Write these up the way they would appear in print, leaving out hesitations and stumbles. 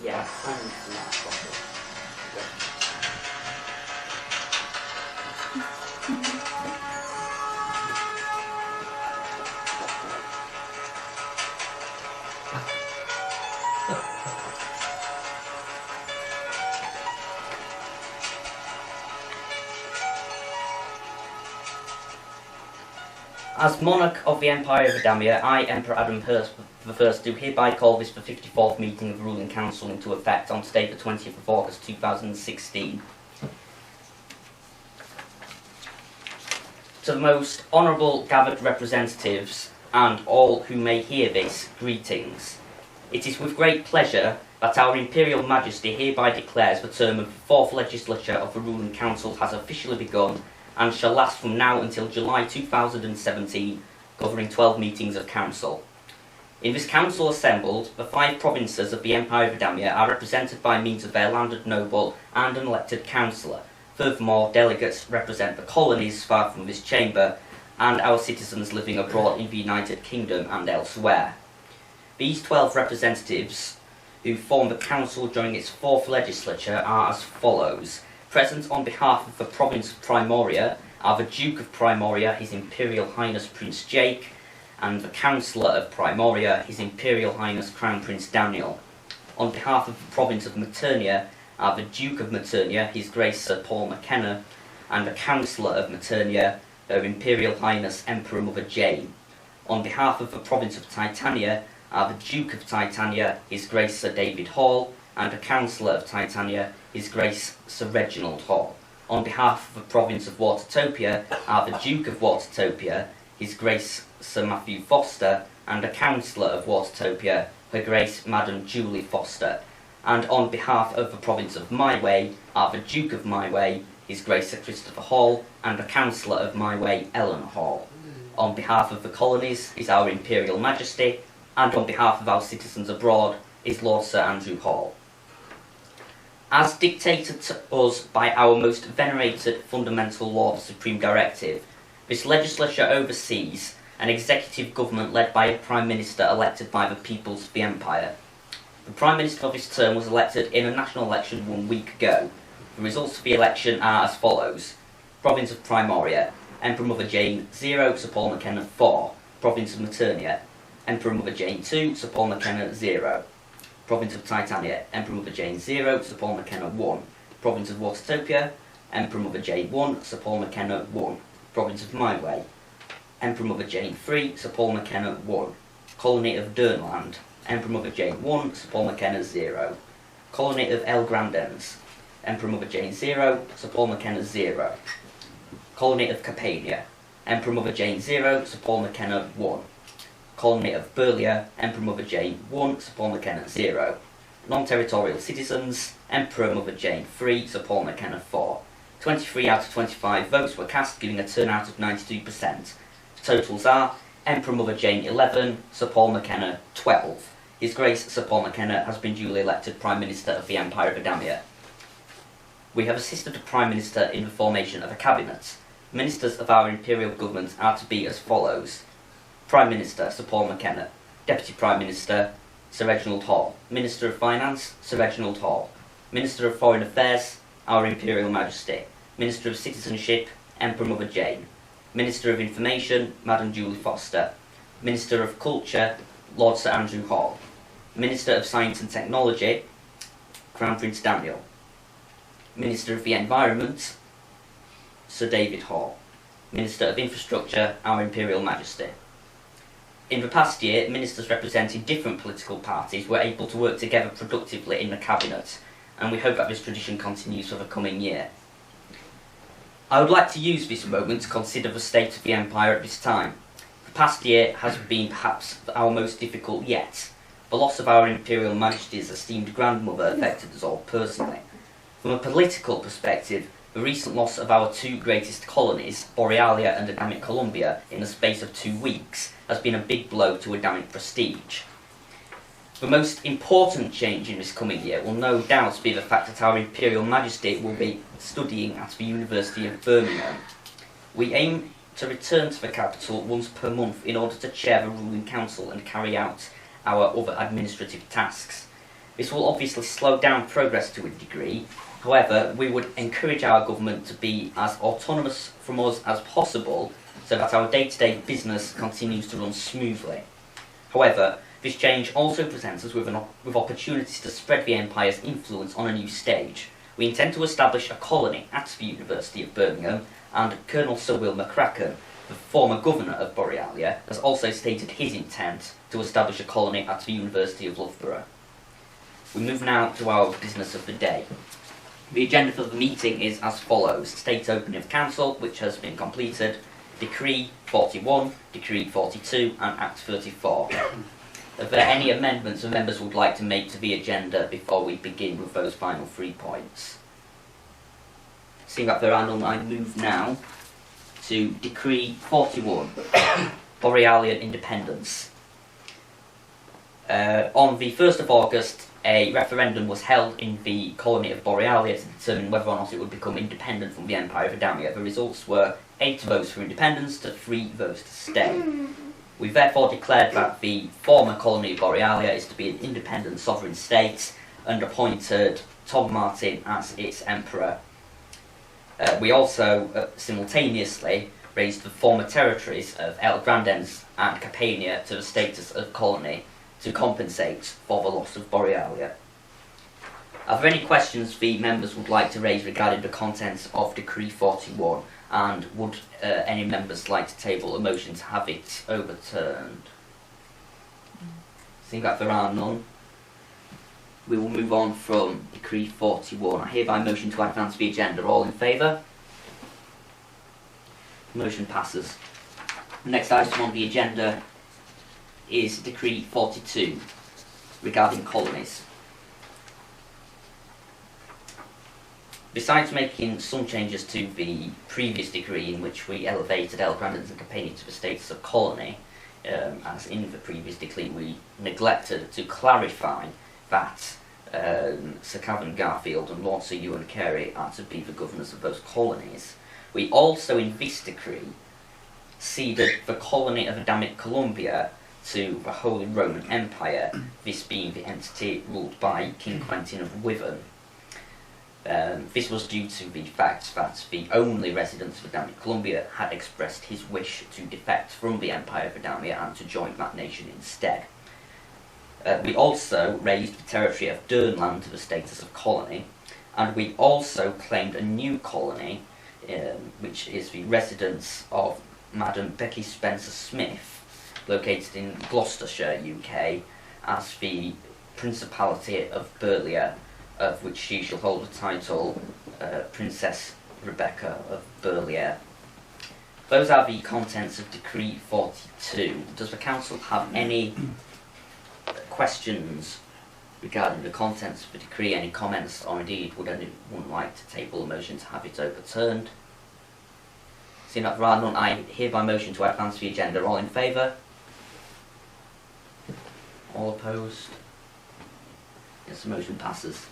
Yes. As monarch of the Empire of Adamia, I, Emperor Adam I, do hereby call this the 54th meeting of the ruling council into effect on today, the 20th of August 2016. To the most honourable gathered representatives and all who may hear this, greetings. It is with great pleasure that our Imperial Majesty hereby declares the term of the 4th Legislature of the ruling council has officially begun and shall last from now until July 2017, covering 12 meetings of council. In this council assembled, the 5 provinces of the Empire of Adamia are represented by means of their landed noble and an elected councillor. Furthermore, delegates represent the colonies far from this chamber and our citizens living abroad in the United Kingdom and elsewhere. These 12 representatives who form the council during its 4th legislature are as follows. Present on behalf of the province of Primoria are the Duke of Primoria, His Imperial Highness Prince Jake, and the Councillor of Primoria, His Imperial Highness Crown Prince Daniel. On behalf of the province of Maternia are the Duke of Maternia, His Grace Sir Paul McKenna, and the Councillor of Maternia, Her Imperial Highness Emperor Mother Jane. On behalf of the province of Titania are the Duke of Titania, His Grace Sir David Hall, and the Councillor of Titania, His Grace Sir Reginald Hall. On behalf of the province of Watertopia are the Duke of Watertopia, His Grace Sir Matthew Foster, and the Councillor of Watertopia, Her Grace Madam Julie Foster. And on behalf of the province of My Way are the Duke of My Way, His Grace Sir Christopher Hall, and the Councillor of My Way, Ellen Hall. On behalf of the colonies is our Imperial Majesty, and on behalf of our citizens abroad is Lord Sir Andrew Hall. As dictated to us by our most venerated fundamental law, the Supreme Directive, this legislature oversees an executive government led by a Prime Minister elected by the peoples of the Empire. The Prime Minister of this term was elected in a national election 1 week ago. The results of the election are as follows. Province of Primoria, Emperor Mother Jane 0, Sir Paul McKenna 4. Province of Maternia, Emperor Mother Jane 2, Sir Paul McKenna 0. Province of Titania, Emperor Mother Jane 0, Sir Paul McKenna 1. Province of Watertopia, Emperor Mother Jane 1, Sir Paul McKenna 1. Province of My Way, Emperor Mother Jane 3, Sir Paul McKenna 1. Colony of Durnland, Emperor Mother Jane 1, Sir Paul McKenna 0. Colony of El Grandens, Emperor Mother Jane 0, Sir Paul McKenna 0. Colony of Capania, Emperor Mother Jane 0, Sir Paul McKenna 1. Colony of Burlia, Emperor Mother Jane 1, Sir Paul McKenna 0. Non-territorial citizens, Emperor Mother Jane 3, Sir Paul McKenna 4. 23 out of 25 votes were cast, giving a turnout of 92%. Totals are Emperor Mother Jane 11, Sir Paul McKenna 12. His Grace Sir Paul McKenna has been duly elected Prime Minister of the Empire of Adamia. We have assisted the Prime Minister in the formation of a cabinet. Ministers of our Imperial Government are to be as follows. Prime Minister Sir Paul McKenna, Deputy Prime Minister Sir Reginald Hall, Minister of Finance Sir Reginald Hall, Minister of Foreign Affairs our Imperial Majesty, Minister of Citizenship Emperor Mother Jane, Minister of Information Madam Julie Foster, Minister of Culture Lord Sir Andrew Hall, Minister of Science and Technology Crown Prince Daniel, Minister of the Environment Sir David Hall, Minister of Infrastructure our Imperial Majesty. In the past year, ministers representing different political parties were able to work together productively in the cabinet, and we hope that this tradition continues for the coming year. I would like to use this moment to consider the state of the Empire at this time. The past year has been perhaps our most difficult yet. The loss of our Imperial Majesty's esteemed grandmother affected us all personally. From a political perspective, the recent loss of our 2 greatest colonies, Borealia and Adamic Columbia, in the space of 2 weeks, has been a big blow to Adamic prestige. The most important change in this coming year will no doubt be the fact that our Imperial Majesty will be studying at the University of Birmingham. We aim to return to the capital once per month in order to chair the ruling council and carry out our other administrative tasks. This will obviously slow down progress to a degree. However, we would encourage our government to be as autonomous from us as possible so that our day-to-day business continues to run smoothly. However, this change also presents us with opportunities to spread the Empire's influence on a new stage. We intend to establish a colony at the University of Birmingham, and Colonel Sir Will McCracken, the former governor of Borealia, has also stated his intent to establish a colony at the University of Loughborough. We move now to our business of the day. The agenda for the meeting is as follows: State Opening of Council, which has been completed, Decree 41, Decree 42 and Act 34. Are there any amendments the members would like to make to the agenda before we begin with those final 3 points? Seeing that there are none, I move now to Decree 41, Borealian Independence. On the 1st of August, a referendum was held in the colony of Borealia to determine whether or not it would become independent from the Empire of Adamia. The results were 8 votes for independence to 3 votes to stay. We therefore declared that the former colony of Borealia is to be an independent sovereign state and appointed Tom Martin as its emperor. We also simultaneously raised the former territories of El Grandens and Capania to the status of colony to compensate for the loss of Borealia. Are there any questions the members would like to raise regarding the contents of Decree 41, and would any members like to table a motion to have it overturned? Seeing that there are none, we will move on from Decree 41. I hereby motion to advance the agenda. All in favour? Motion passes. The next item on the agenda is Decree 42 regarding colonies. Besides making some changes to the previous decree in which we elevated El Grandens and Capania to the status of colony, as in the previous decree, we neglected to clarify that Sir Cavan Garfield and Lord Sir Ewan Carey are to be the governors of those colonies. We also, in this decree, ceded the colony of Adamic Columbia to the Holy Roman Empire, this being the entity ruled by King Quentin of Withen. This was due to the fact that the only resident of Adamic Columbia had expressed his wish to defect from the Empire of Adamia and to join that nation instead. We also raised the territory of Durnland to the status of colony, and we also claimed a new colony, which is the residence of Madam Becky Spencer-Smith, located in Gloucestershire, UK, as the Principality of Burleigh, of which she shall hold the title Princess Rebecca of Burleigh. Those are the contents of Decree 42. Does the Council have any questions regarding the contents of the decree? Any comments, or indeed would anyone like to table a motion to have it overturned? Seeing that there are none, I hereby motion to advance the agenda. All in favour? All opposed? Yes, the motion passes.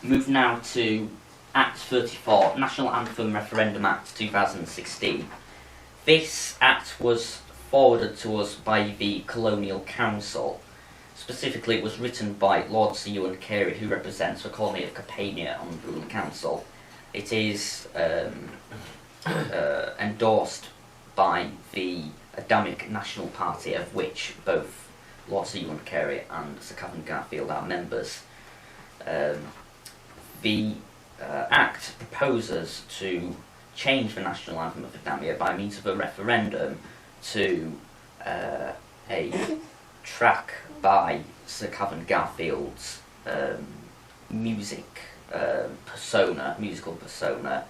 Move now to Act 34, National Anthem Referendum Act 2016. This Act was forwarded to us by the Colonial Council. Specifically, it was written by Lord Sir Ewan Carey, who represents the colony of Capania on the ruling council. It is endorsed by the Adamic National Party, of which both Lord Sir Ewan Carey and Sir Cavan Garfield are members. The Act proposes to change the national anthem of Adamia by means of a referendum to a track by Sir Cavan Garfield's musical persona,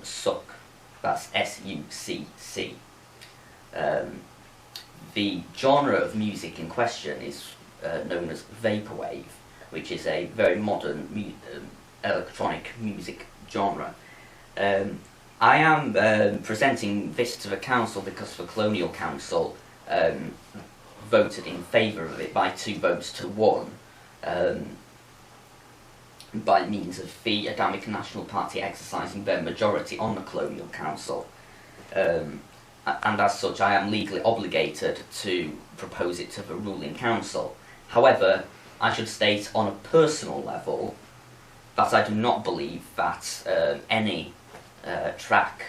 Suck. That's S-U-C-C. The genre of music in question is known as vaporwave, which is a very modern electronic music genre. I am presenting this to the Council because the Colonial Council voted in favour of it by 2 votes to 1, by means of the Adamic National Party exercising their majority on the Colonial Council. And as such, I am legally obligated to propose it to the ruling council. However, I should state on a personal level that I do not believe that any track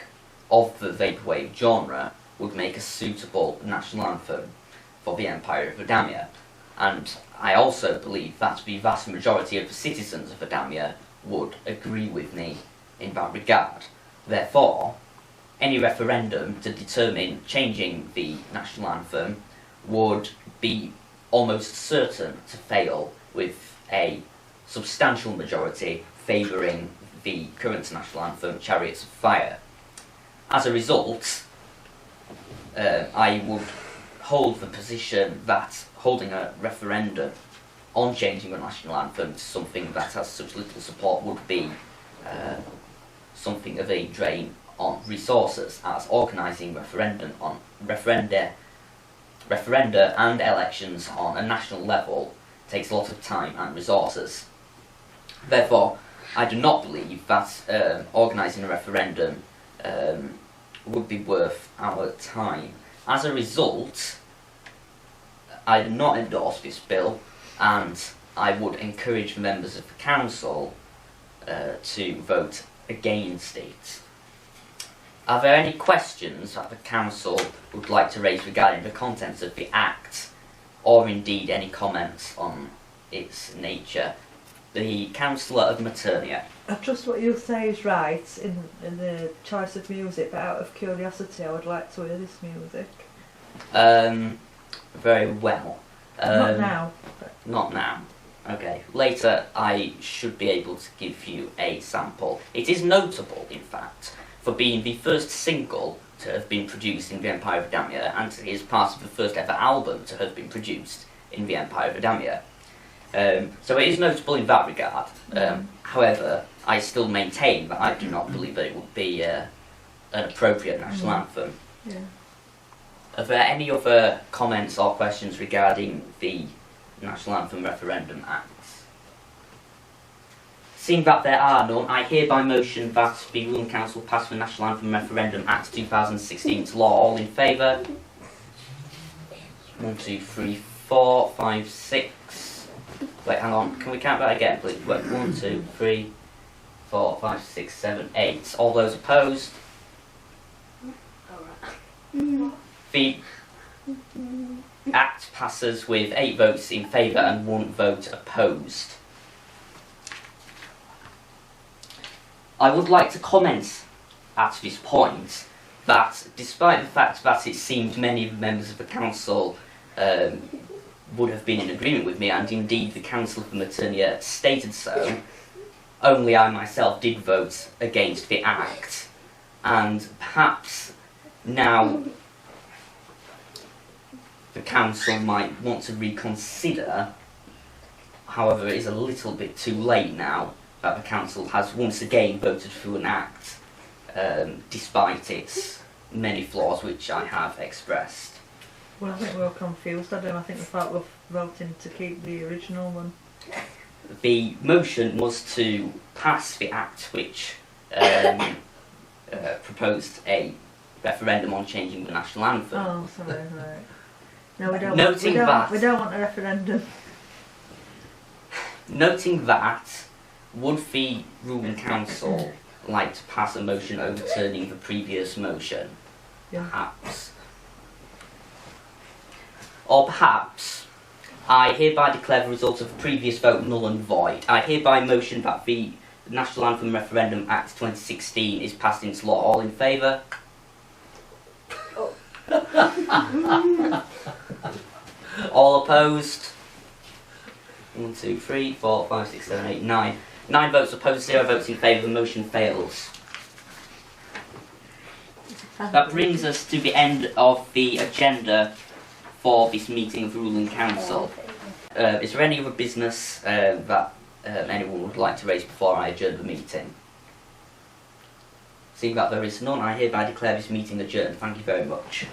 of the vaporwave genre would make a suitable national anthem for the Empire of Adamia. And I also believe that the vast majority of the citizens of Adamia would agree with me in that regard. Therefore, any referendum to determine changing the national anthem would be almost certain to fail, with a substantial majority favouring the current national anthem, Chariots of Fire. As a result, I would hold the position that holding a referendum on changing the national anthem to something that has such little support would be something of a drain on resources, as organising referenda and elections on a national level takes a lot of time and resources. Therefore, I do not believe that organising a referendum would be worth our time. As a result, I do not endorse this bill, and I would encourage members of the council to vote against it. Are there any questions that the council would like to raise regarding the contents of the Act, or indeed any comments on its nature? The Councillor of Maternia. I trust what you say is right in the choice of music, but out of curiosity I would like to hear this music. Very well. Not now. Not now. Okay. Later I should be able to give you a sample. It is notable, in fact, for being the first single to have been produced in the Empire of Adamia, and it is part of the first ever album to have been produced in the Empire of Adamia. So it is notable in that regard. However, I still maintain that I do not believe that it would be an appropriate national anthem. Yeah. Are there any other comments or questions regarding the National Anthem Referendum Act? Seeing that there are none, I hereby motion that the Ruling Council pass the National Anthem Referendum Act 2016 into law. All in favour? 1, 2, 3, 4, 5, 6. Wait, hang on. Can we count that again, please? Wait, 1, 2, 3, 4, 5, 6, 7, 8. All those opposed? The Act passes with 8 votes in favour and 1 vote opposed. I would like to comment at this point that, despite the fact that it seemed many members of the council would have been in agreement with me, and indeed the Council for Maternia stated so, only I myself did vote against the Act. And perhaps now the council might want to reconsider. However, it is a little bit too late now that the council has once again voted through an Act, despite its many flaws which I have expressed. Well, I think we're confused, Adam. I think we thought we were voting to keep the original one. The motion was to pass the Act which proposed a referendum on changing the national anthem. Oh, sorry, right. No, we don't. We don't want a referendum. Noting that, would the ruling council like to pass a motion overturning the previous motion? Yeah. Perhaps. Or perhaps, I hereby declare the result of the previous vote null and void. I hereby motion that the National Anthem Referendum Act 2016 is passed into law. All in favour? All opposed? 1, 2, 3, 4, 5, 6, 7, 8, 9. 9 votes opposed, 0 votes in favour. The motion fails. That brings us to the end of the agenda for this meeting of the ruling council. Is there any other business that anyone would like to raise before I adjourn the meeting? Seeing that there is none, I hereby declare this meeting adjourned. Thank you very much.